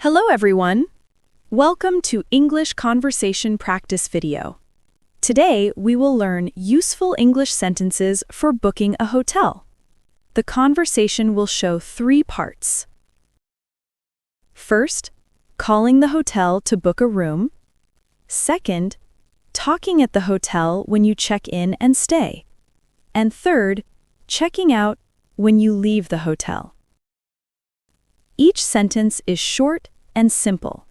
Hello everyone! Welcome to English Conversation Practice video. Today we will learn useful English sentences for booking a hotel. The conversation will show 3 parts. First, calling the hotel to book a room. Second, talking at the hotel when you check in and stay. And third, checking out when you leave the hotel. Each sentence is short and simple,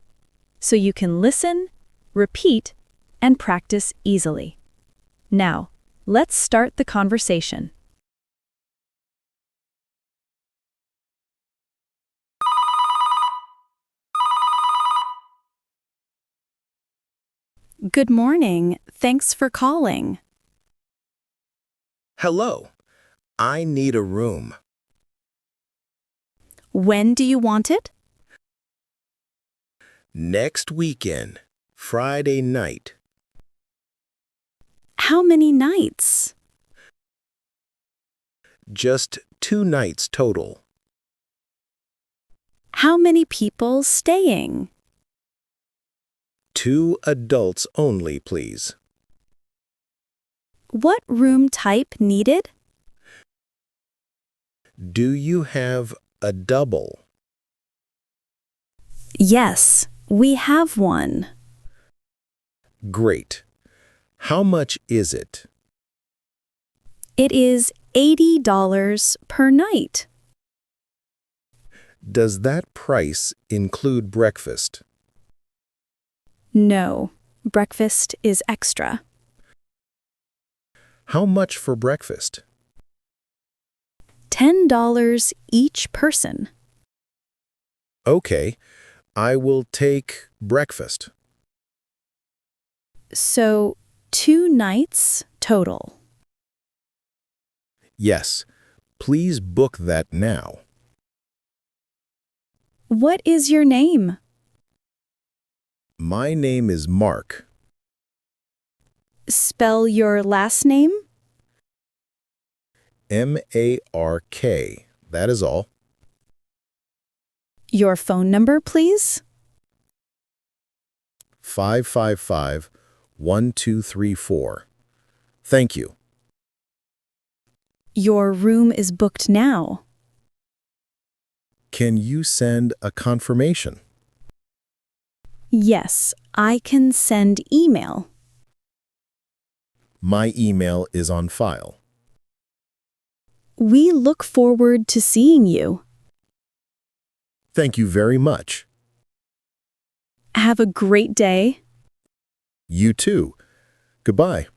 so you can listen, repeat, and practice easily. Now, let's start the conversation. Good morning. Thanks for calling. Hello. I need a room. When do you want it? Next weekend, Friday night. How many nights? Just 2 nights total. How many people staying? 2 adults only, please. What room type needed? Do you have a double? Yes, we have one. Great. How much is it? It is $80 per night. Does that price include breakfast? No, breakfast is extra. How much for breakfast? $10 each person. Okay, I will take breakfast. So, 2 nights total. Yes, please book that now. What is your name? My name is Mark. Spell your last name? M-A-R-K. That is all. Your phone number, please? 555-1234. Thank you. Your room is booked now. Can you send a confirmation? Yes, I can send email. My email is on file. We look forward to seeing you. Thank you very much. Have a great day. You too. Goodbye.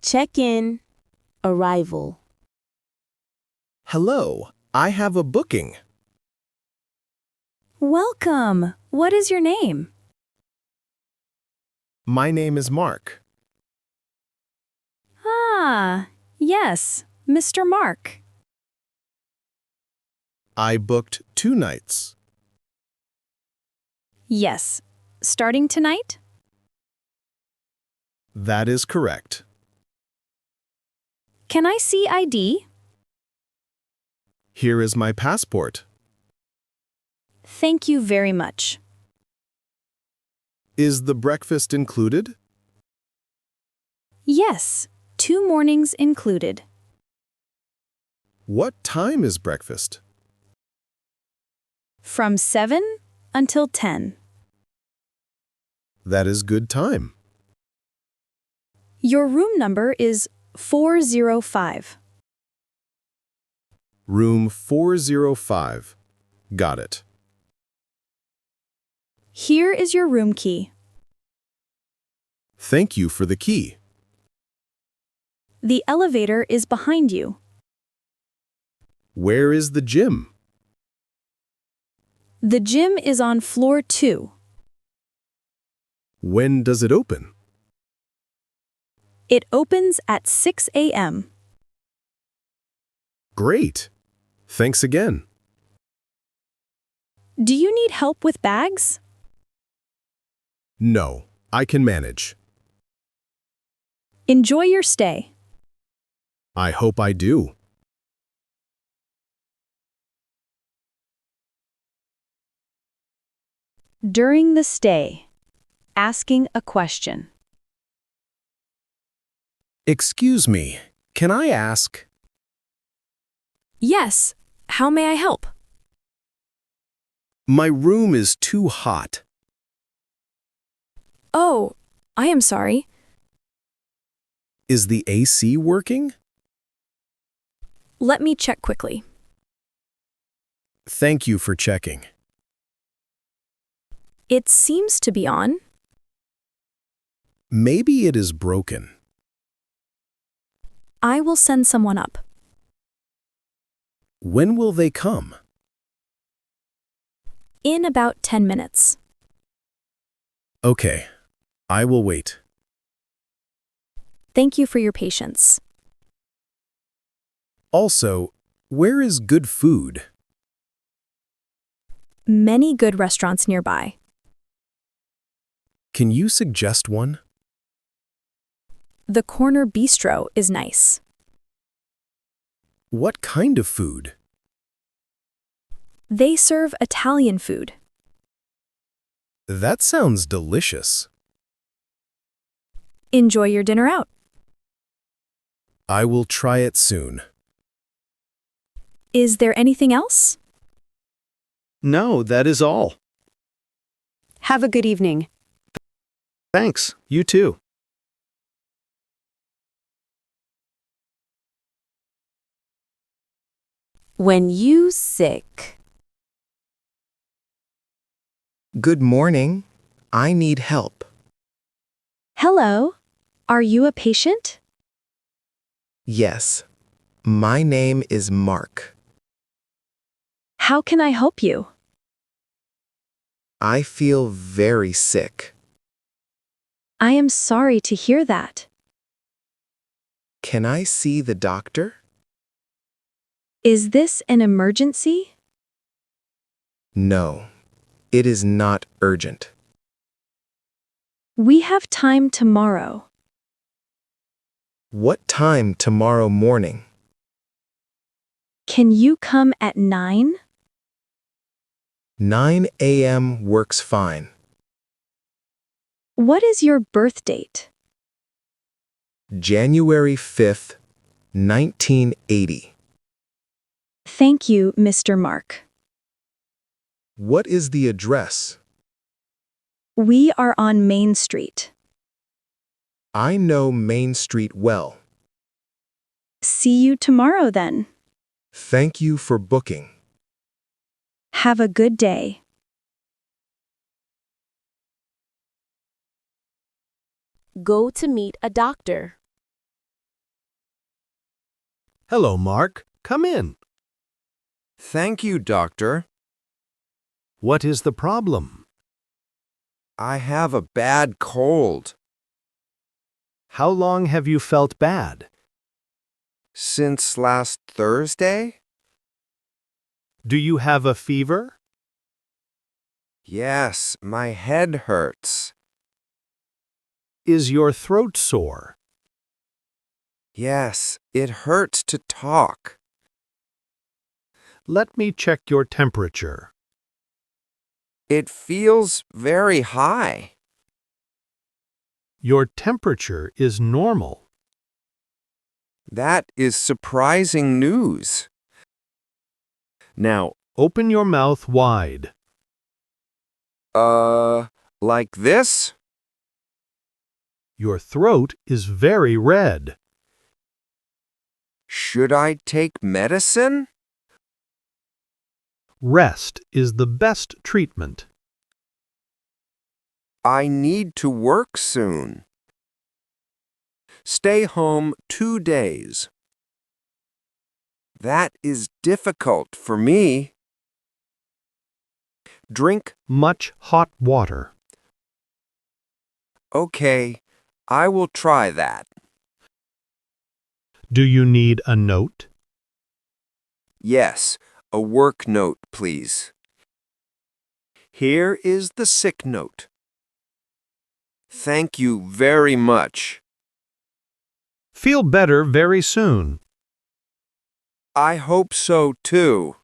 Check-in. Arrival. Hello. I have a booking. Welcome. What is your name? My name is Mark. Ah, yes, Mr. Mark. I booked 2 nights. Yes, starting tonight? That is correct. Can I see ID? Here is my passport. Thank you very much. Is the breakfast included? Yes, 2 mornings included. What time is breakfast? From 7 until 10. That is good time. Your room number is 405. Room 405. Got it. Here is your room key. Thank you for the key. The elevator is behind you. Where is the gym? The gym is on floor 2. When does it open? It opens at 6 a.m. Great. Thanks again. Do you need help with bags? No, I can manage. Enjoy your stay. I hope I do. During the stay. Asking a question. Excuse me, can I ask? Yes, how may I help? My room is too hot. Oh, I am sorry. Is the AC working? Let me check quickly. Thank you for checking. It seems to be on. Maybe it is broken. I will send someone up. When will they come? In about 10 minutes. Okay, I will wait. Thank you for your patience. Also, where is good food? Many good restaurants nearby. Can you suggest one? The Corner Bistro is nice. What kind of food? They serve Italian food. That sounds delicious. Enjoy your dinner out. I will try it soon. Is there anything else? No, that is all. Have a good evening. Thanks. You too. When you sick. Good morning. I need help. Hello, are you a patient? Yes. My name is Mark. How can I help you? I feel very sick. I am sorry to hear that. Can I see the doctor? Is this an emergency? No. It is not urgent. We have time tomorrow. What time tomorrow morning? Can you come at 9? 9 a.m. works fine. What is your birth date? January 5th, 1980. Thank you, Mr. Mark. What is the address? We are on Main Street. I know Main Street well. See you tomorrow then. Thank you for booking. Have a good day. Go to meet a doctor. Hello, Mark. Come in. Thank you, doctor. What is the problem? I have a bad cold. How long have you felt bad? Since last Thursday? Do you have a fever? Yes, my head hurts. Is your throat sore? Yes, it hurts to talk. Let me check your temperature. It feels very high. Your temperature is normal. That is surprising news. Now, open your mouth wide. Like this? Your throat is very red. Should I take medicine? Rest is the best treatment. I need to work soon. Stay home 2 days. That is difficult for me. Drink. Much hot water. Okay, I will try that. Do you need a note? Yes, a work note, please. Here is the sick note. Thank you very much. Feel better very soon. I hope so too.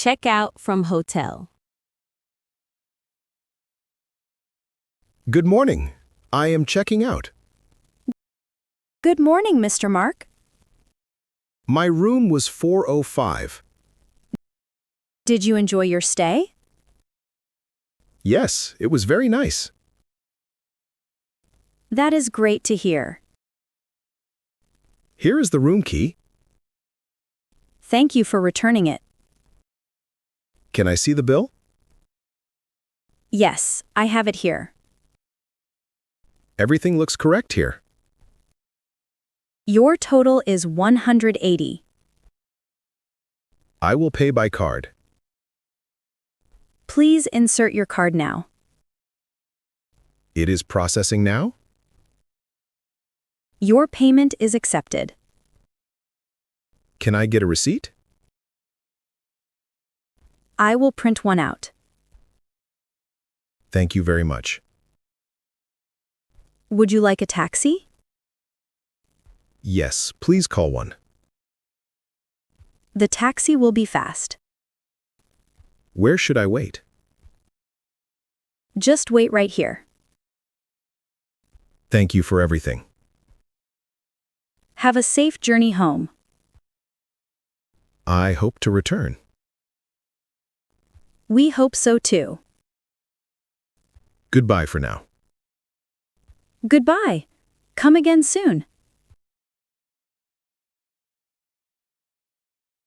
Check out from hotel. Good morning. I am checking out. Good morning, Mr. Mark. My room was 405. Did you enjoy your stay? Yes, it was very nice. That is great to hear. Here is the room key. Thank you for returning it. Can I see the bill? Yes, I have it here. Everything looks correct here. Your total is $180. I will pay by card. Please insert your card now. It is processing now? Your payment is accepted. Can I get a receipt? I will print one out. Thank you very much. Would you like a taxi? Yes, please call one. The taxi will be fast. Where should I wait? Just wait right here. Thank you for everything. Have a safe journey home. I hope to return. We hope so too. Goodbye for now. Goodbye. Come again soon.